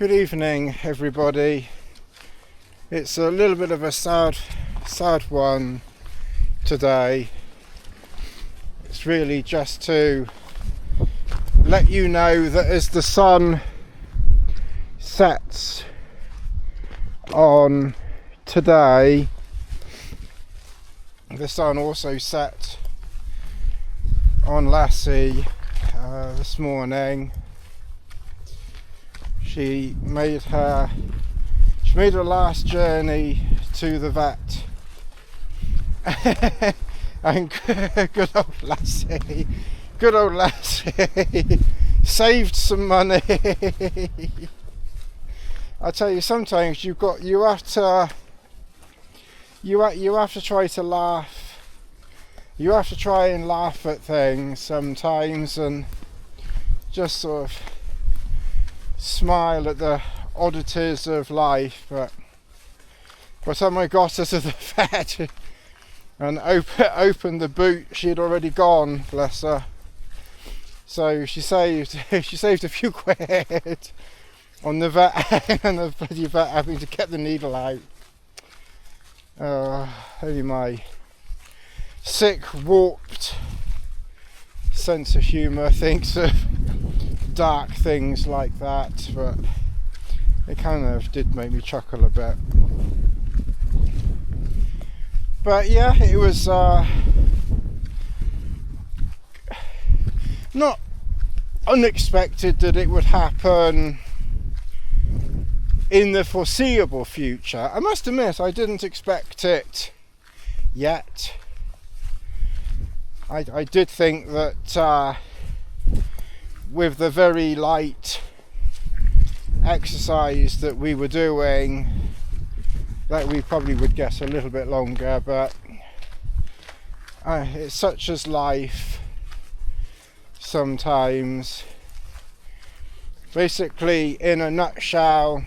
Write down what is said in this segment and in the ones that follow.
Good evening, everybody. It's a little bit of a sad one today. It's really just to let you know that as the sun sets on today, the sun also set on Lassie this morning. She made her last journey to the vet. And good old Lassie saved some money. I tell you, sometimes you have to try to laugh. You have to try and laugh at things sometimes and just sort of smile at the oddities of life. But by the time I got her to the vet and opened the boot, she had already gone, bless her. So she saved a few quid on the vet and the bloody vet having to get the needle out. Only my sick, warped sense of humour thinks of dark things like that, but it kind of did make me chuckle a bit. But yeah, it was not unexpected that it would happen in the foreseeable future. I must admit, I didn't expect it yet. I did think that with the very light exercise that we were doing, that we probably would get a little bit longer, but it's such as life sometimes. Basically, in a nutshell,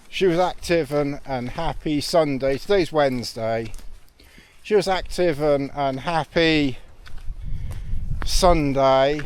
she was active and happy Sunday. Today's Wednesday. She was active and happy Sunday.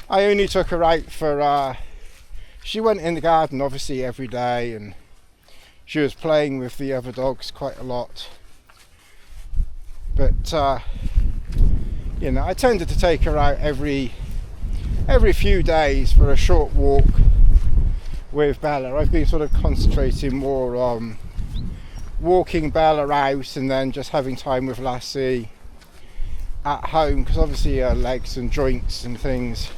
I only took her out for, she went in the garden obviously every day, and she was playing with the other dogs quite a lot. But, you know, I tended to take her out every few days for a short walk with Bella. I've been sort of concentrating more on walking Bella out and then just having time with Lassie at home, because obviously her legs and joints and things,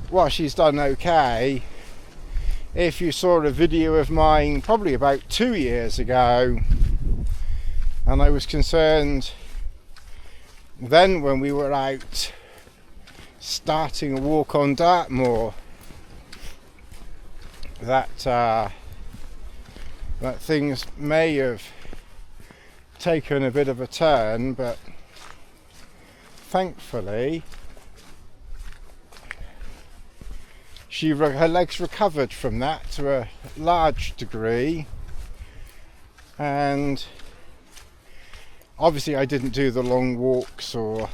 well, she's done okay. If you saw a video of mine probably about 2 years ago, and I was concerned then when we were out starting a walk on Dartmoor that things may have taken a bit of a turn, but thankfully her legs recovered from that to a large degree, and obviously I didn't do the long walks or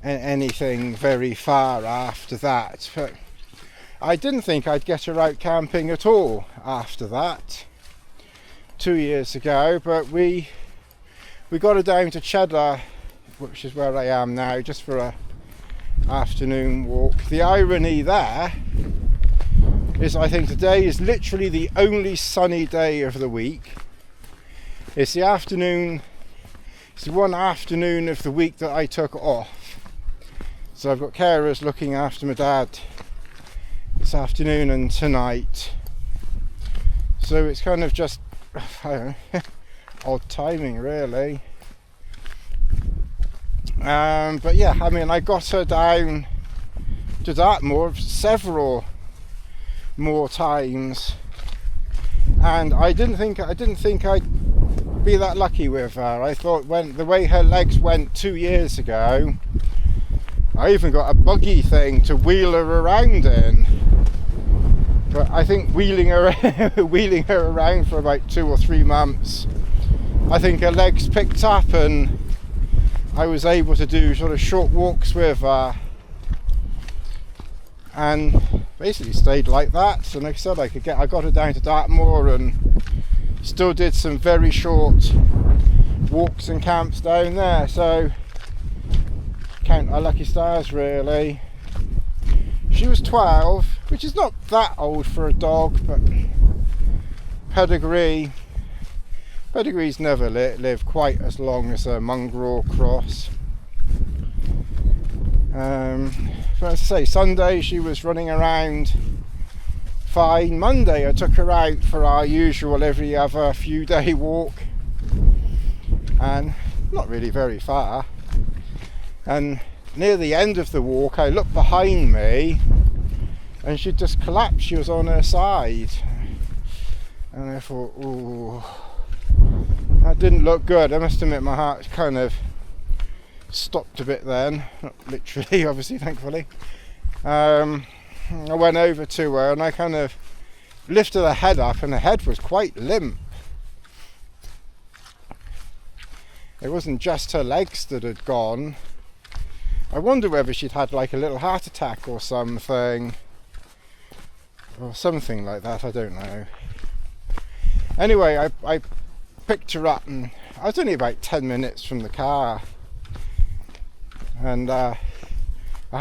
anything very far after that, but I didn't think I'd get her out camping at all after that 2 years ago. But we got her down to Cheddar, which is where I am now, just for a afternoon walk. The irony there is I think today is literally the only sunny day of the week. It's the one afternoon of the week that I took off. So I've got carers looking after my dad this afternoon and tonight. So it's kind of just, I don't know, odd timing really. But yeah, I mean, I got her down to Dartmoor several more times, and I didn't think I'd be that lucky with her. I thought, when the way her legs went 2 years ago, I even got a buggy thing to wheel her around in. But I think wheeling her around for about 2 or 3 months, I think her legs picked up and I was able to do sort of short walks with her. And basically stayed like that. And like I said, I got her down to Dartmoor and still did some very short walks and camps down there. So count our lucky stars, really. She was 12, which is not that old for a dog, but pedigrees never live quite as long as a mongrel cross. But as I say, Sunday she was running around fine. Monday I took her out for our usual every other few day walk, and not really very far. And near the end of the walk I looked behind me and she just collapsed. She was on her side, and I thought, ooh, that didn't look good. I must admit my heart kind of stopped a bit then, not literally obviously, thankfully. I went over to her and I kind of lifted her head up, and her head was quite limp. It wasn't just her legs that had gone. I wonder whether she'd had like a little heart attack or something like that, I don't know. Anyway, I picked her up, and I was only about 10 minutes from the car, and I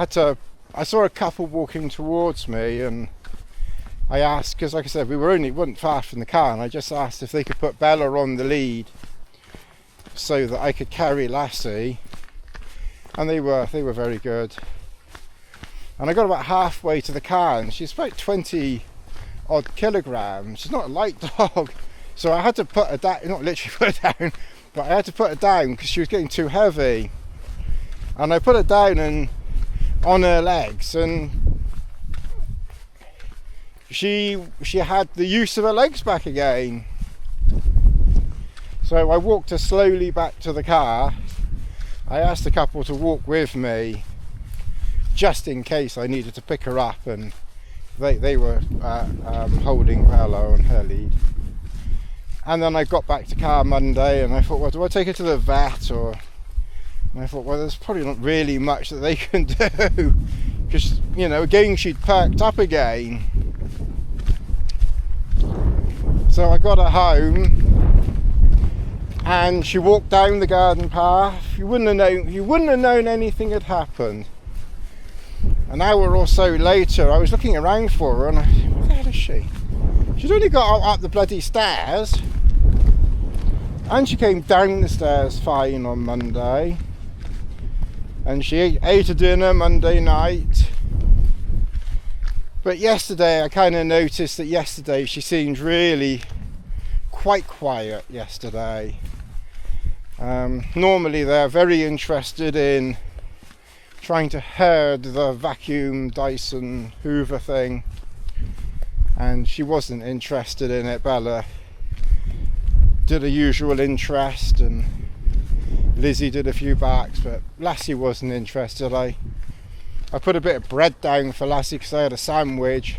saw a couple walking towards me, and I asked, because like I said, we weren't far from the car, and I just asked if they could put Bella on the lead so that I could carry Lassie, and they were very good. And I got about halfway to the car, and she's about 20 odd kilograms. She's not a light dog, so I had to put her down, not literally put her down, but I had to put her down because she was getting too heavy. And I put her down and on her legs, and she had the use of her legs back again. So I walked her slowly back to the car. I asked the couple to walk with me just in case I needed to pick her up, and they were holding Bella on her lead. And then I got back to car Monday, and I thought, well, do I take her to the vet? And I thought, well, there's probably not really much that they can do, because, you know, again she'd perked up again. So I got her home, and she walked down the garden path. You wouldn't have known anything had happened. An hour or so later, I was looking around for her, and I thought, where the hell is she? She'd only got up the bloody stairs, and she came down the stairs fine on Monday, and she ate a dinner Monday night. But yesterday, I kind of noticed that yesterday she seemed really quite quiet yesterday. Normally they're very interested in trying to herd the vacuum Dyson Hoover thing, and she wasn't interested in it. Bella did a usual interest, and Lizzie did a few barks, but Lassie wasn't interested. I put a bit of bread down for Lassie because I had a sandwich.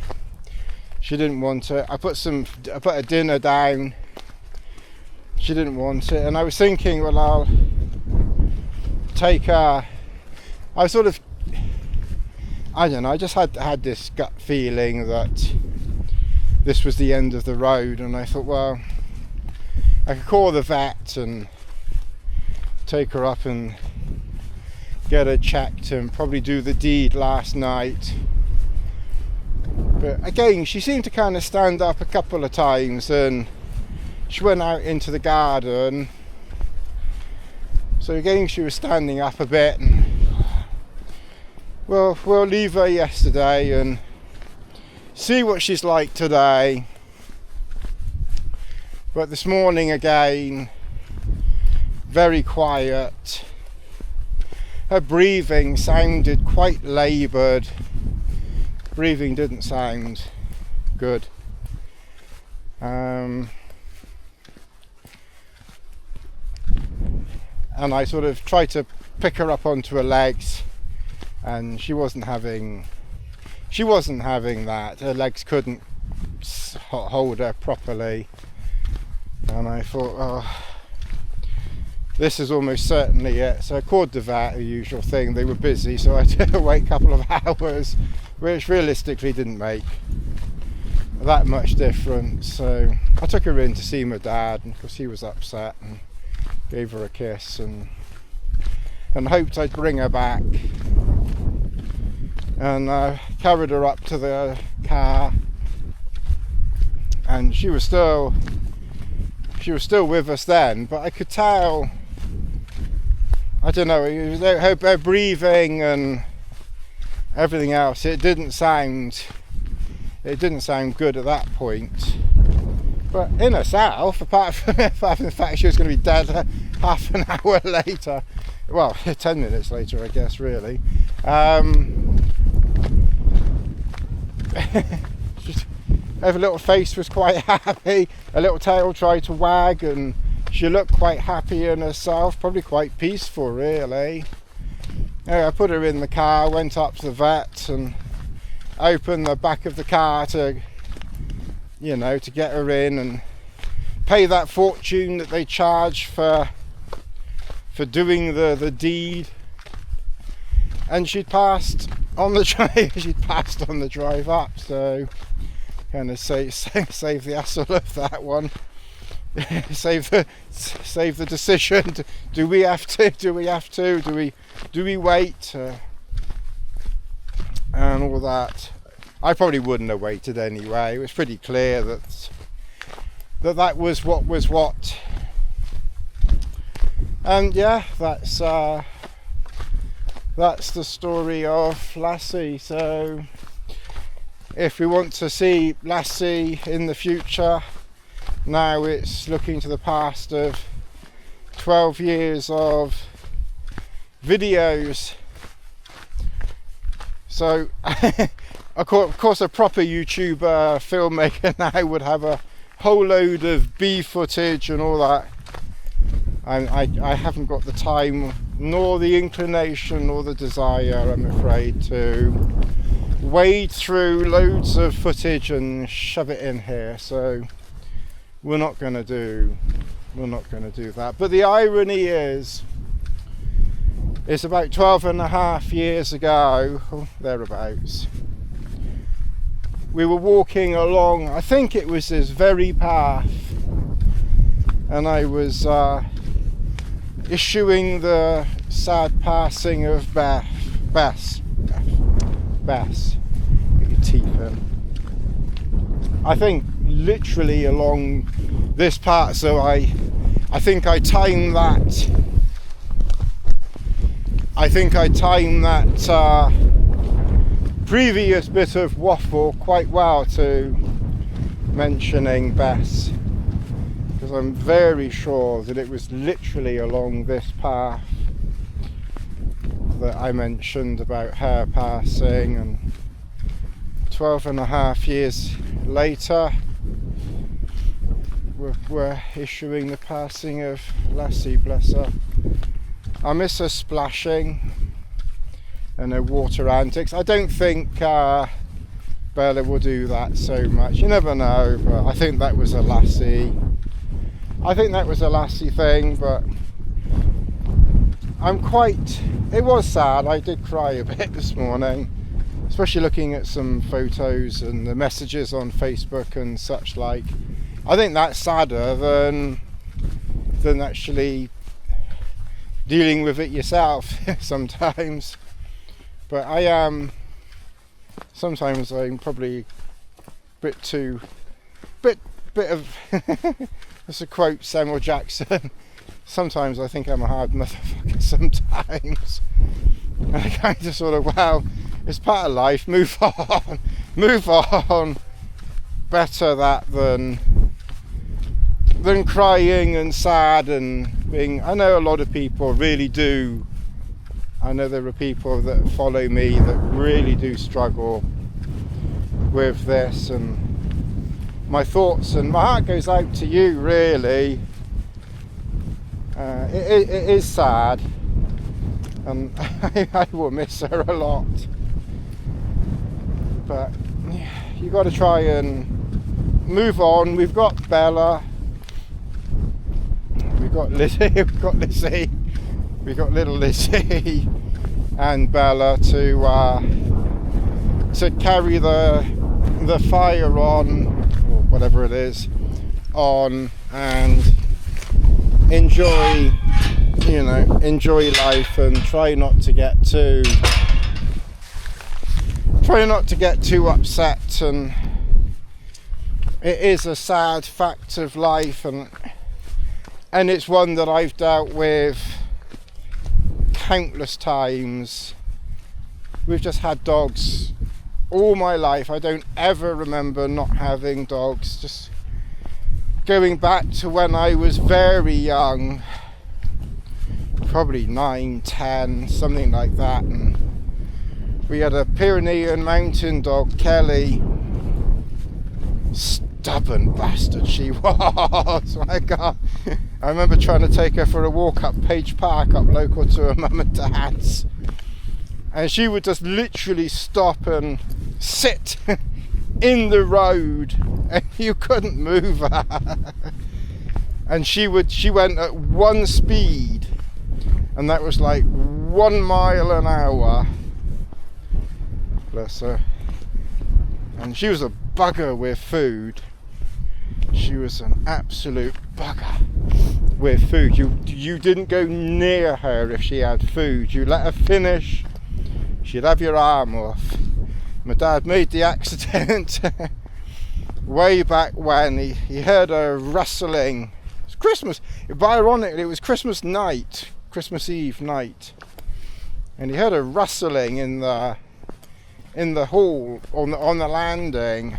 She didn't want it. I put a dinner down. She didn't want it, and I was thinking, well, I'll take her. I don't know, I just had this gut feeling that this was the end of the road, and I thought, well, I could call the vet and take her up and get her checked and probably do the deed last night. But again, she seemed to kind of stand up a couple of times, and she went out into the garden. So again, she was standing up a bit, and well, we'll leave her yesterday and see what she's like today. But this morning again, very quiet. Her breathing sounded quite laboured. Breathing didn't sound good. And I sort of tried to pick her up onto her legs, and she wasn't having that. Her legs couldn't hold her properly, and I thought, oh, this is almost certainly it. So I called the vet, the usual thing. They were busy, so I had to wait a couple of hours which realistically didn't make that much difference. So I took her in to see my dad, and of course he was upset, and gave her a kiss and hoped I'd bring her back, and carried her up to the car, and she was still with us then, but I could tell, I don't know, her breathing and everything else, it didn't sound good at that point. But in herself, apart from the fact she was going to be dead half an hour later, well, 10 minutes later I guess, really, her little face was quite happy, her little tail tried to wag, and she looked quite happy in herself, probably quite peaceful really. Anyway, I put her in the car, went up to the vet and opened the back of the car to, you know, to get her in and pay that fortune that they charge for doing the deed. And she'd passed on the drive up, so kind of save the hassle of that one. save the decision. Do we have to? Do we wait? And all that. I probably wouldn't have waited anyway. It was pretty clear that was what was what. And yeah, that's the story of Lassie. So if we want to see Lassie in the future, now it's looking to the past of 12 years of videos. So of course a proper YouTuber filmmaker now would have a whole load of B footage and all that. I haven't got the time nor the inclination nor the desire, I'm afraid, to wade through loads of footage and shove it in here, so we're not going to do that. But the irony is, it's about 12 and a half years ago, thereabouts, we were walking along, I think it was this very path, and I was issuing the sad passing of Bess. Get your teeth in. I think literally along this part, so I think I timed that. Previous bit of waffle quite well to mentioning Bess, because I'm very sure that it was literally along this path that I mentioned about her passing, and 12 and a half years later we're issuing the passing of Lassie, bless her. I miss her splashing and her water antics. I don't think Bella will do that so much. You never know, but I think that was a Lassie. Thing, but it was sad. I did cry a bit this morning, especially looking at some photos and the messages on Facebook and such like. I think that's sadder than actually dealing with it yourself sometimes. But sometimes I'm probably a bit of that's a quote Samuel Jackson. Sometimes I think I'm a hard motherfucker sometimes. And I kind of sort of, well, it's part of life, move on. Better that than crying and sad and being. I know a lot of people really do. I know there are people that follow me that really do struggle with this, and my thoughts and my heart goes out to you, really. It is sad, and I will miss her a lot, but you got to try and move on. We've got Bella, we've got Lizzie, we've got little Lizzie and Bella to to carry the fire on, or whatever it is, on, and enjoy life, and try not to get too upset. And it is a sad fact of life, and it's one that I've dealt with countless times. We've just had dogs all my life. I don't ever remember not having dogs. Just going back to when I was very young, probably 9, 10, something like that, and we had a Pyrenean mountain dog, Kelly. Stubborn bastard she was. My God. I remember trying to take her for a walk up Page Park, up local to her mum and dad's, and she would just literally stop and sit in the road, and you couldn't move her. And she went at one speed, and that was like 1 mile an hour. Bless her. And she was a bugger with food. She was an absolute bugger with food. You didn't go near her if she had food. You let her finish, she'd have your arm off. My dad made the accident way back when. He heard a rustling. It's Christmas, but ironically it was Christmas Eve night, and he heard a rustling in the hall on the landing.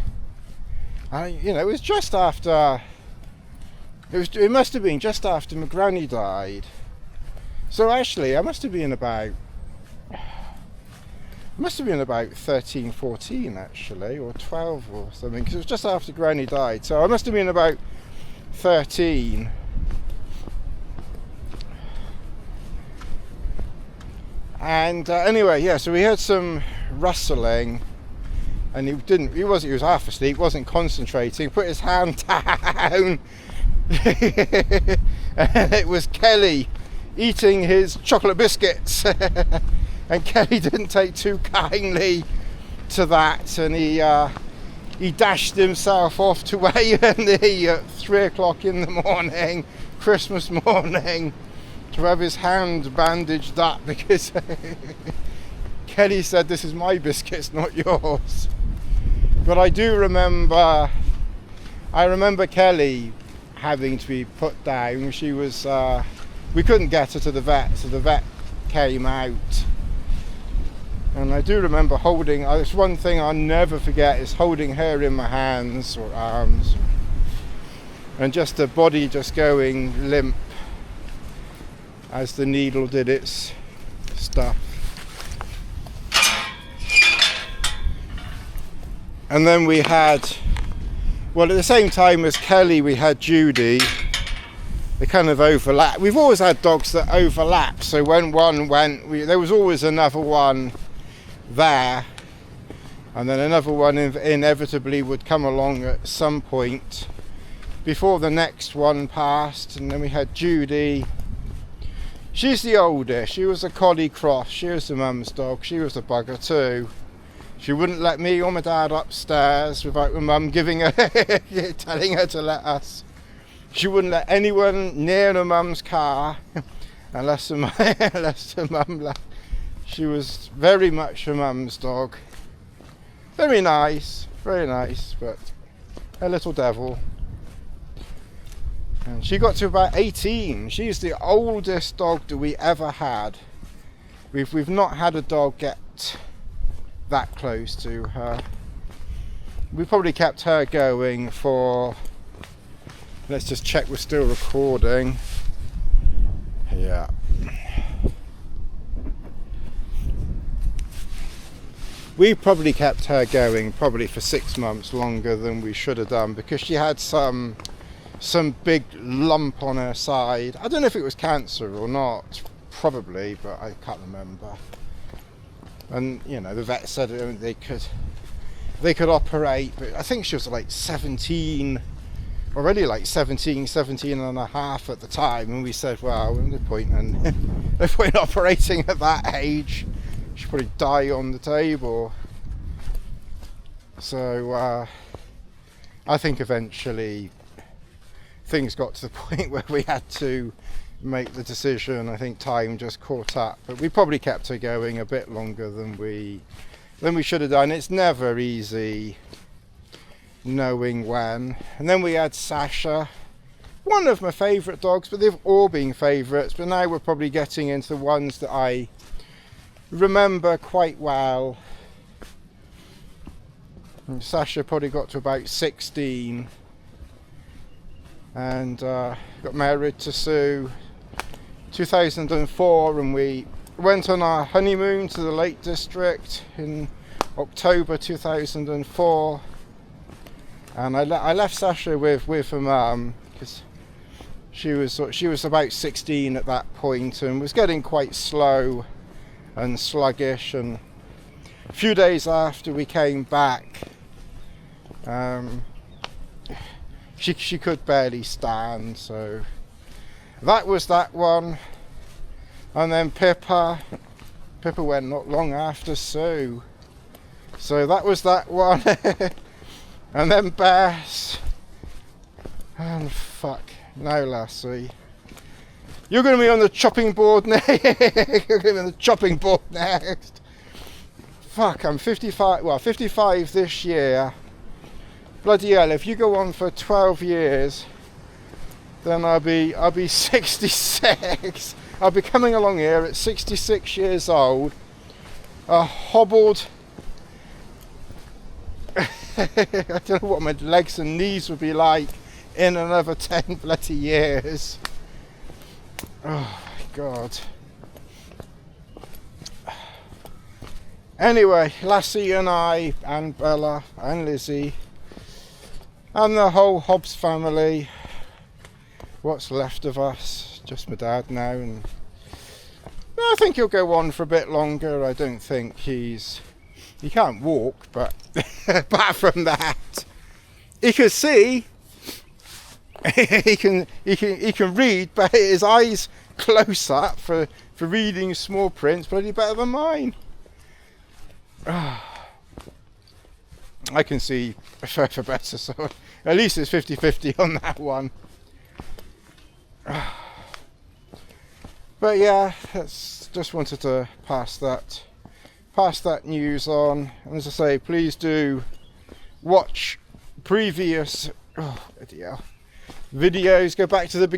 It was just after. It must have been just after my granny died. So actually, I must have been about 13, 14 actually, or 12 or something, because it was just after Granny died. So I must have been about 13. And anyway, yeah, so we heard some rustling, and he was half asleep, wasn't concentrating, put his hand down, and it was Kelly eating his chocolate biscuits. And Kelly didn't take too kindly to that, and he dashed himself off to A&E at 3 o'clock in the morning, Christmas morning, to have his hand bandaged up, because Kelly said, "This is my biscuits, not yours." But I remember Kelly having to be put down. She was, we couldn't get her to the vet, so the vet came out. And I do remember holding, it's one thing I'll never forget, is holding her in my hands or arms, and just the body just going limp as the needle did its stuff. And then we had, well, at the same time as Kelly, we had Judy. They kind of overlap. We've always had dogs that overlap, so when one went, there was always another one there, and then another one inevitably would come along at some point before the next one passed. And then we had Judy. She's the oldest. She was a collie cross. She was the mum's dog. She was a bugger too. She wouldn't let me or my dad upstairs without my mum giving her telling her to let us. She wouldn't let anyone near her mum's car unless her mum left. She was very much her mum's dog. Very nice, but a little devil. And she got to about 18. She's the oldest dog that we ever had. We've not had a dog get that close to her. We probably kept her going for, let's just check we're still recording. Yeah. We probably kept her going probably for 6 months longer than we should have done, because she had some big lump on her side. I don't know if it was cancer or not, probably, but I can't remember. And the vet said they could operate, but I think she was like 17, already like 17 and a half at the time, and we said, well, no point in operating at that age. She'd probably die on the table. So I think eventually things got to the point where we had to make the decision. I think time just caught up, but we probably kept her going a bit longer than we should have done. It's never easy knowing when. And then we had Sasha, one of my favourite dogs, but they've all been favourites, but now we're probably getting into the ones that I remember quite well. And Sasha probably got to about 16 and got married to Sue 2004, and we went on our honeymoon to the Lake District in October 2004, and I left Sasha with her mum because she was about 16 at that point and was getting quite slow and sluggish. And a few days after we came back, she could barely stand, so that was that one. And then Pippa went not long after Sue, so that was that one. And then Bess, and fuck, now Lassie, you're going to be on the chopping board next. You're going to be on the chopping board next. Fuck, I'm 55, well 55 this year. Bloody hell, if you go on for 12 years, then I'll be 66. I'll be coming along here at 66 years old, a hobbled. I don't know what my legs and knees would be like in another 10 bloody years. Oh my god. Anyway, Lassie and I and Bella and Lizzie and the whole Hobbs family, what's left of us, just my dad now, and I think he'll go on for a bit longer. I don't think he can't walk, but apart from that, he can see, he can read, but his eyes close up for reading small prints bloody better than mine. I can see further better, so at least it's 50-50 on that one. But yeah, just wanted to pass that news on. And as I say, please do watch previous videos. Go back to the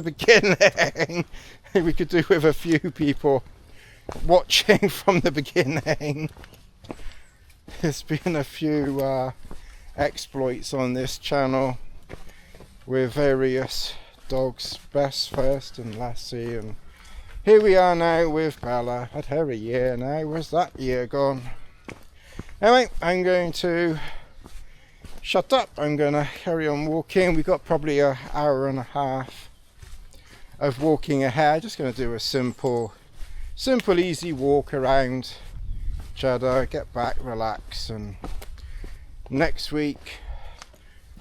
beginning. We could do with a few people watching from the beginning. There's been a few exploits on this channel with various dogs, Bess first and Lassie, and here we are now with Bella. Had her a year now. Where's that year gone? Anyway, I'm going to shut up. I'm going to carry on walking. We've got probably an hour and a half of walking ahead. Just going to do a simple easy walk around Cheddar, get back, relax, and next week,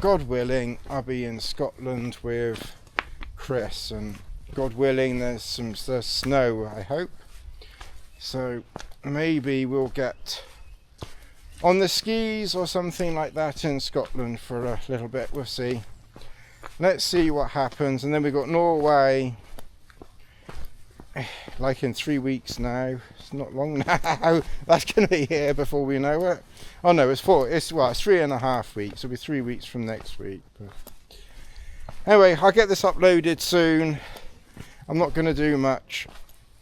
God willing, I'll be in Scotland with Chris, and God willing there's snow, I hope, so maybe we'll get on the skis or something like that in Scotland for a little bit. We'll see, let's see what happens. And then we've got Norway, like in 3 weeks now. It's not long now. That's going to be here before we know it. Oh no, it's 3.5 weeks. It'll be 3 weeks from next week. But anyway, I'll get this uploaded soon. I'm not going to do much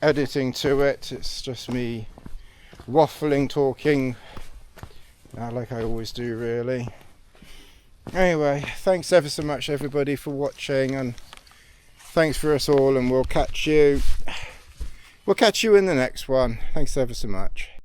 editing to it. It's just me waffling, talking, like I always do, really. Anyway, thanks ever so much, everybody, for watching, and thanks for us all, and we'll catch you in the next one. Thanks ever so much.